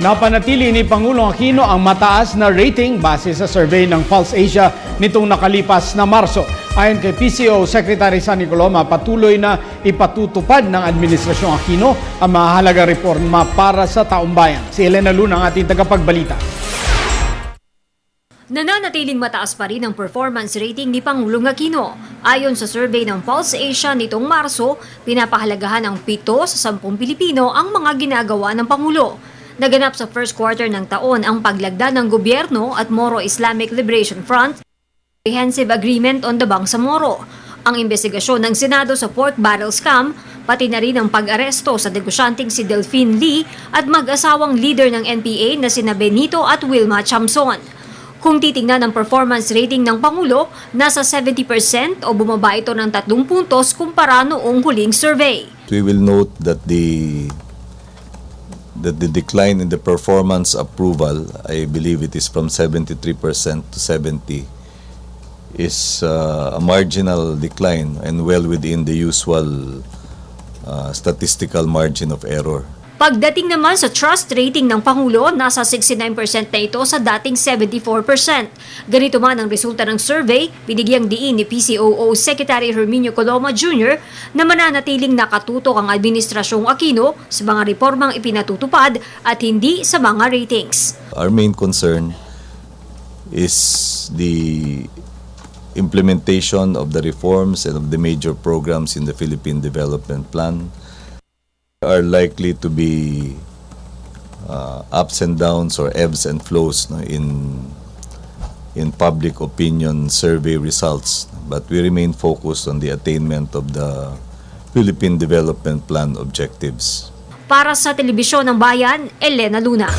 Napanatili ni Pangulong Aquino ang mataas na rating base sa survey ng Pulse Asia nitong nakalipas na Marso. Ayon kay PCO Secretary Sunny Coloma, patuloy na ipatutupad ng Administrasyong Aquino ang mahalagang reforma para sa taumbayan. Si Elena Luna ang ating tagapagbalita. Nananatiling mataas pa rin ang performance rating ni Pangulong Aquino. Ayon sa survey ng Pulse Asia nitong Marso, pinapahalagahan ng 7 sa 10 Pilipino ang mga ginagawa ng Pangulo. Naganap sa first quarter ng taon ang paglagda ng gobyerno at Moro Islamic Liberation Front Comprehensive Agreement on the Bangsamoro. Ang investigasyon ng Senado sa pork barrel scam, pati na rin ang pag-aresto sa negosyanteng si Delphine Lee at mag-asawang leader ng NPA na sina Benito at Wilma Chamson. Kung titingnan ang performance rating ng Pangulo, nasa 70% o bumaba ito ng 3 puntos kumpara noong huling survey. We will note that the decline in the performance approval, I believe it is from 73% to 70%, is a marginal decline and well within the usual statistical margin of error. Pagdating naman sa trust rating ng Pangulo, nasa 69% na ito sa dating 74%. Ganito man ang resulta ng survey, binigyang diin ni PCOO Secretary Herminio Coloma Jr. na mananatiling nakatutok ang Administrasyong Aquino sa mga reformang ipinatutupad at hindi sa mga ratings. Our main concern is the implementation of the reforms and of the major programs in the Philippine Development Plan. Are likely to be ups and downs or ebbs and flows in public opinion survey results, but we remain focused on the attainment of the Philippine Development Plan objectives. Para sa Telebisyon ng Bayan, Elena Luna.